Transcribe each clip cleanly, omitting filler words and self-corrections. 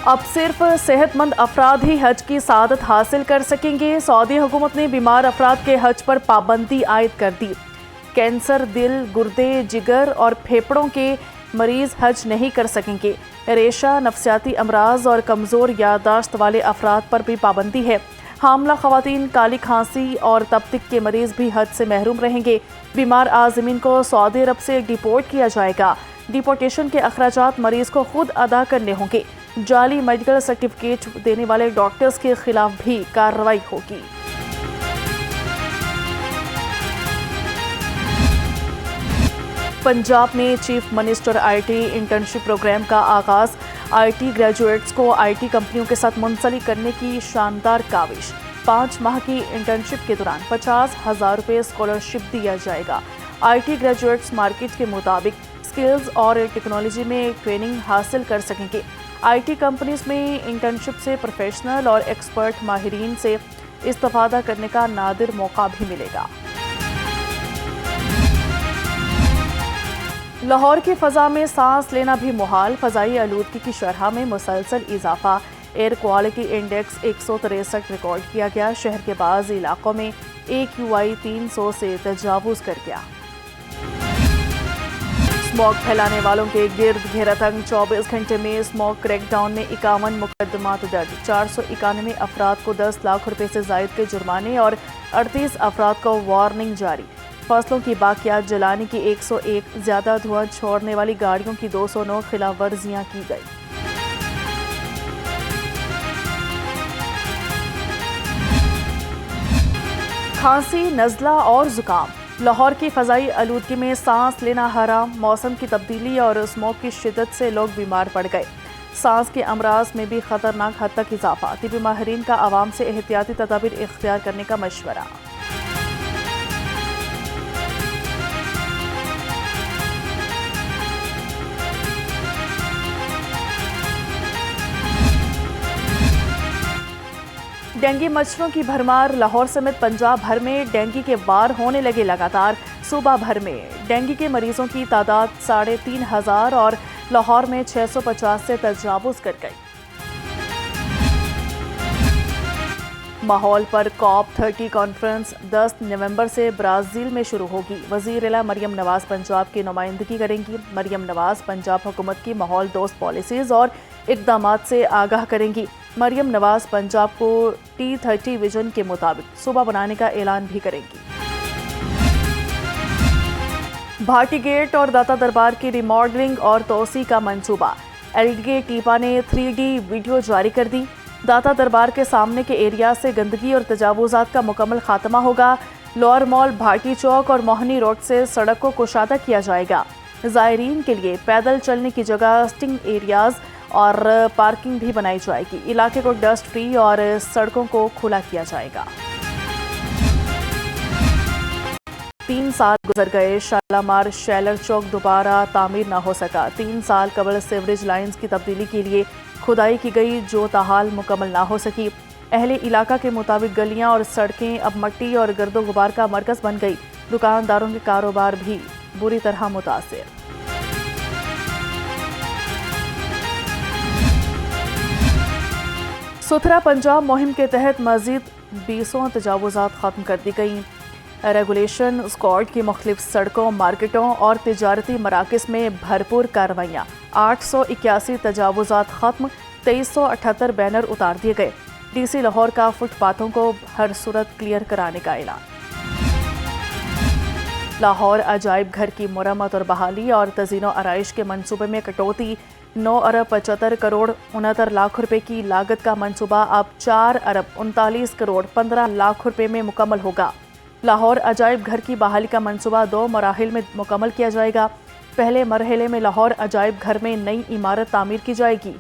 اب صرف صحت مند افراد ہی حج کی سعادت حاصل کر سکیں گے۔ سعودی حکومت نے بیمار افراد کے حج پر پابندی عائد کر دی۔ کینسر، دل، گردے، جگر اور پھیپھڑوں کے مریض حج نہیں کر سکیں گے۔ ریشہ، نفسیاتی امراض اور کمزور یادداشت والے افراد پر بھی پابندی ہے۔ حاملہ خواتین، کالی کھانسی اور تپ کے مریض بھی حج سے محروم رہیں گے۔ بیمار عازمین کو سعودی عرب سے ڈیپورٹ کیا جائے گا۔ ڈیپورٹیشن کے اخراجات مریض کو خود ادا کرنے ہوں گے۔ جعلی میڈیکل سرٹیفکیٹ دینے والے ڈاکٹرز کے خلاف بھی کارروائی ہوگی۔ پنجاب میں chief minister I T internship program کا آغاز۔ آئی ٹی گریجویٹس کو آئی ٹی کمپنیوں کے ساتھ منسلک کرنے کی شاندار کاوش۔ 5 ماہ کی انٹرنشپ کے دوران 50,000 روپے اسکالرشپ دیا جائے گا۔ آئی ٹی گریجویٹس مارکیٹ کے مطابق سکلز اور ٹیکنالوجی میں ٹریننگ حاصل کر سکیں گے۔ آئی ٹی کمپنیز میں انٹرنشپ سے پروفیشنل اور ایکسپرٹ ماہرین سے استفادہ کرنے کا نادر موقع بھی ملے گا۔ لاہور کی فضا میں سانس لینا بھی محال۔ فضائی آلودگی کی شرح میں مسلسل اضافہ۔ ایئر کوالٹی انڈیکس 163 ریکارڈ کیا گیا۔ شہر کے بعض علاقوں میں AQI 300 سے تجاوز کر گیا۔ اسموگ پھیلانے والوں کے گرد گھیرا تنگ۔ 24 گھنٹے میں اسموگ کریک ڈاؤن میں 51 مقدمات درج۔ 491 افراد کو 10 لاکھ روپے سے زائد کے جرمانے اور 38 افراد کو وارننگ جاری۔ فصلوں کی باقیات جلانے کی 101، زیادہ دھواں چھوڑنے والی گاڑیوں کی 209 خلاف ورزیاں کی گئی۔ کھانسی، نزلہ اور زکام۔ لاہور کی فضائی آلودگی میں سانس لینا حرام۔ موسم کی تبدیلی اور اسموگ کی شدت سے لوگ بیمار پڑ گئے۔ سانس کے امراض میں بھی خطرناک حد تک اضافہ۔ طبی ماہرین کا عوام سے احتیاطی تدابیر اختیار کرنے کا مشورہ۔ ڈینگی مچھروں کی بھرمار۔ لاہور سمیت پنجاب بھر میں ڈینگی کے وار ہونے لگے لگاتار۔ صوبہ بھر میں ڈینگی کے مریضوں کی تعداد 3,500 اور لاہور میں 650 سے تجاوز کر گئی۔ ماحول پر COP30 کانفرنس 10 نومبر سے برازیل میں شروع ہوگی۔ وزیر اعلیٰ مریم نواز پنجاب کی نمائندگی کریں گی۔ مریم نواز پنجاب حکومت کی ماحول دوست پالیسیز اور اقدامات سے آگاہ کریں گی۔ مریم نواز پنجاب کو T30 ویژن کے مطابق صوبہ بنانے کا اعلان بھی کریں گی۔ بھارتی گیٹ اور داتا دربار کی ریماڈلنگ اور توسیع کا منصوبہ۔ LDA ٹیپا نے 3D ویڈیو جاری کر دی۔ داتا دربار کے سامنے کے ایریا سے گندگی اور تجاوزات کا مکمل خاتمہ ہوگا۔ لوئر مال، بھارتی چوک اور موہنی روڈ سے سڑک کو کشادہ کیا جائے گا۔ زائرین کے لیے پیدل چلنے کی جگہ سٹنگ ایریاز اور پارکنگ بھی بنائی جائے گی۔ علاقے کو ڈسٹ فری اور سڑکوں کو کھلا کیا جائے گا۔ 3 سال گزر گئے، شالامار شیلر چوک دوبارہ تعمیر نہ ہو سکا۔ 3 سال قبل سیوریج لائنز کی تبدیلی کے لیے کھدائی کی گئی جو تاحال مکمل نہ ہو سکی۔ اہل علاقہ کے مطابق گلیاں اور سڑکیں اب مٹی اور گرد و غبار کا مرکز بن گئی۔ دکانداروں کے کاروبار بھی بری طرح متاثر۔ ستھرا پنجاب مہم کے تحت مزید 20 تجاوزات ختم کر دی گئیں۔ ریگولیشن اسکواڈ کی مختلف سڑکوں، مارکیٹوں اور تجارتی مراکز میں بھرپور کارروائیاں۔ 881 تجاوزات ختم، 2378 بینر اتار دیے گئے۔ DC لاہور کا فٹ پاتھوں کو ہر صورت کلیئر کرانے کا اعلان۔ لاہور عجائب گھر کی مرمت اور بحالی اور تزئین و آرائش کے منصوبے میں کٹوتی۔ 9 ارب 75 کروڑ 69 لاکھ روپے کی لاگت کا منصوبہ اب 4 ارب 39 کروڑ 15 لاکھ روپے میں مکمل ہوگا۔ لاہور عجائب گھر کی بحالی کا منصوبہ 2 مراحل میں مکمل کیا جائے گا۔ پہلے مرحلے میں لاہور عجائب گھر میں نئی عمارت تعمیر کی جائے گی۔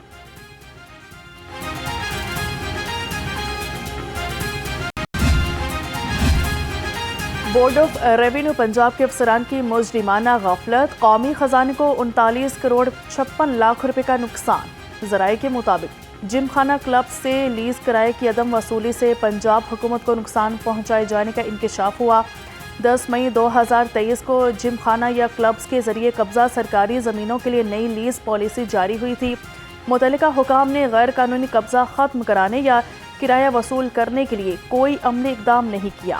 بورڈ آف ریونیو پنجاب کے افسران کی مجرمانہ غفلت۔ قومی خزانے کو 39 کروڑ 56 لاکھ روپے کا نقصان۔ ذرائع کے مطابق جم خانہ کلب سے لیز کرائے کی عدم وصولی سے پنجاب حکومت کو نقصان پہنچائے جانے کا انکشاف ہوا۔ 10 مئی 2023 کو جم خانہ یا کلبز کے ذریعے قبضہ سرکاری زمینوں کے لیے نئی لیز پالیسی جاری ہوئی تھی۔ متعلقہ حکام نے غیر قانونی قبضہ ختم کرانے یا کرایہ وصول کرنے کے لیے کوئی عملی اقدام نہیں کیا۔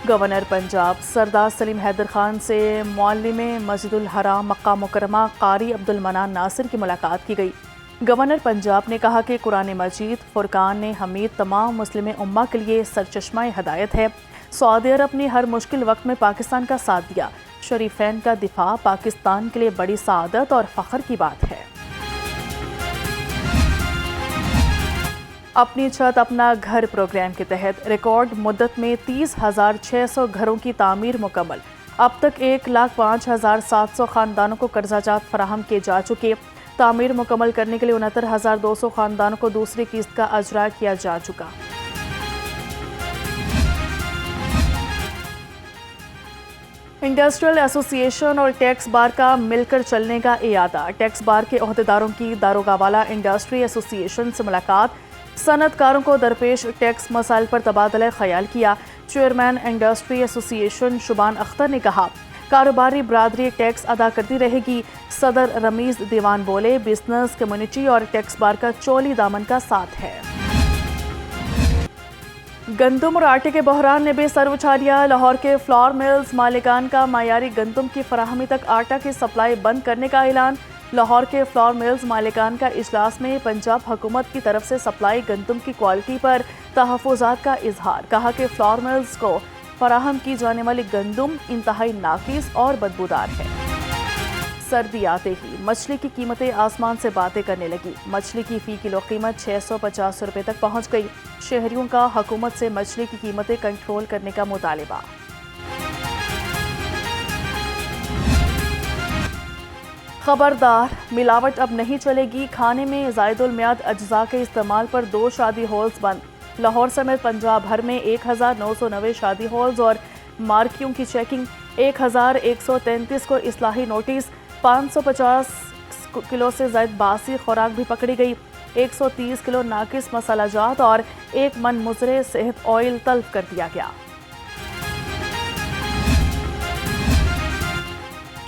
گورنر پنجاب سردار سلیم حیدر خان سے معلم مسجد الحرام مکہ مکرمہ قاری عبدالمنان ناصر کی ملاقات کی گئی۔ گورنر پنجاب نے کہا کہ قرآن مجید فرقان حمید تمام مسلم امہ کے لیے سرچشمہ ہدایت ہے۔ سعودی عرب نے ہر مشکل وقت میں پاکستان کا ساتھ دیا۔ شریفین کا دفاع پاکستان کے لیے بڑی سعادت اور فخر کی بات ہے۔ اپنی چھت اپنا گھر پروگرام کے تحت ریکارڈ مدت میں 30,600 گھروں کی تعمیر مکمل۔ اب تک 1,05,700 خاندانوں کو قرضہ جات فراہم کیے جا چکے۔ تعمیر مکمل کرنے کے لیے 69,200 خاندانوں کو دوسری قسط کا اجرا کیا جا چکا۔ انڈسٹریل ایسوسی ایشن اور ٹیکس بار کا مل کر چلنے کا اعادہ۔ ٹیکس بار کے عہدیداروں کی داروغہ والا انڈسٹری ایسوسی ایشن سے ملاقات۔ صنعت کاروں کو درپیش ٹیکس مسائل پر تبادلہ خیال کیا۔ چیئرمین انڈسٹری ایسوسی ایشن شبان اختر نے کہا کاروباری برادری ٹیکس ادا کرتی رہے گی۔ صدر رمیز دیوان بولے بزنس کمیونٹی اور ٹیکس بار کا چولی دامن کا ساتھ ہے۔ گندم اور آٹے کے بحران نے بے سر اٹھا لیا۔ لاہور کے فلور ملز مالکان کا معیاری گندم کی فراہمی تک آٹا کی سپلائی بند کرنے کا اعلان۔ لاہور کے فلور ملز مالکان کا اجلاس میں پنجاب حکومت کی طرف سے سپلائی گندم کی کوالٹی پر تحفظات کا اظہار۔ کہا کہ فلور ملز کو فراہم کی جانے والی گندم انتہائی ناقص اور بدبودار ہے۔ سردی آتے ہی مچھلی کی قیمتیں آسمان سے باتیں کرنے لگی۔ مچھلی کی فی کلو قیمت 650 روپے تک پہنچ گئی۔ شہریوں کا حکومت سے مچھلی کی قیمتیں کنٹرول کرنے کا مطالبہ۔ خبردار، ملاوٹ اب نہیں چلے گی۔ کھانے میں زائد المیعاد اجزاء کے استعمال پر 2 شادی ہالز بند۔ لاہور سمیت پنجاب بھر میں 1990 شادی ہالز اور مارکیوں کی چیکنگ۔ 1133 کو اصلاحی نوٹس۔ 550 کلو سے زائد باسی خوراک بھی پکڑی گئی۔ 130 کلو ناقص مسالہ جات اور 1 من مضر صحت آئل تلف کر دیا گیا۔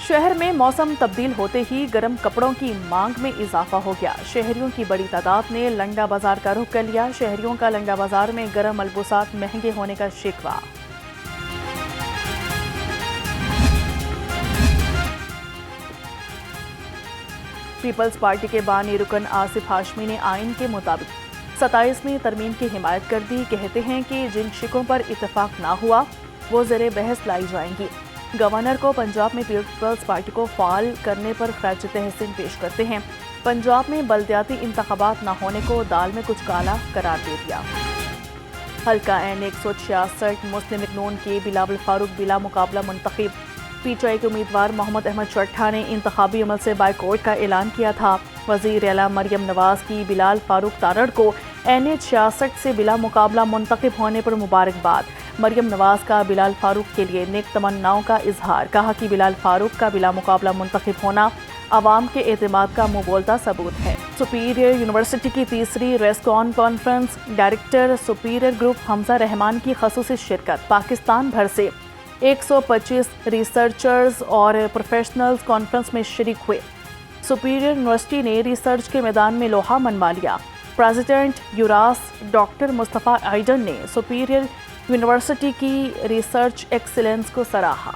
شہر میں موسم تبدیل ہوتے ہی گرم کپڑوں کی مانگ میں اضافہ ہو گیا۔ شہریوں کی بڑی تعداد نے لنگڑا بازار کا رخ کر لیا۔ شہریوں کا لنگڑا بازار میں گرم ملبوسات مہنگے ہونے کا شکوہ۔ پیپلز پارٹی کے بانی رکن آصف ہاشمی نے آئین کے مطابق 27ویں ترمیم کی حمایت کر دی۔ کہتے ہیں کہ جن شقوں پر اتفاق نہ ہوا وہ زیر بحث لائی جائیں گی۔ گورنر کو پنجاب میں پیپلز پارٹی کو فعال کرنے پر خراج تحسین پیش کرتے ہیں۔ پنجاب میں بلدیاتی انتخابات نہ ہونے کو دال میں کچھ کالا قرار دے دیا۔ حلقہ این 166 مسلم لیگ نون کے بلاول فاروق بلا مقابلہ منتخب۔ پی ٹی آئی کے امیدوار محمد احمد چٹھا نے انتخابی عمل سے بائیکاٹ کا اعلان کیا تھا۔ وزیر اعلیٰ مریم نواز کی بلال فاروق تارڑ کو این 66 سے بلا مقابلہ منتخب ہونے پر مبارکباد۔ مریم نواز کا بلال فاروق کے لیے نیک تمناؤں کا اظہار۔ کہا کہ بلال فاروق کا بلا مقابلہ منتخب ہونا عوام کے اعتماد کا منہ بولتا ثبوت ہے۔ سپیریئر یونیورسٹی کی تیسری ریسکون کانفرنس، ڈائریکٹر سپیریئر گروپ حمزہ رحمان کی خصوصی شرکت۔ پاکستان بھر سے 125 ریسرچرز اور پروفیشنلز کانفرنس میں شریک ہوئے۔ سپیریئر یونیورسٹی نے ریسرچ کے میدان میں لوہا منوا لیا۔ پریزیڈنٹ یوراس ڈاکٹر مصطفیٰ آئیڈن نے سپیریئر یونیورسٹی کی ریسرچ ایکسیلنس کو سراہا۔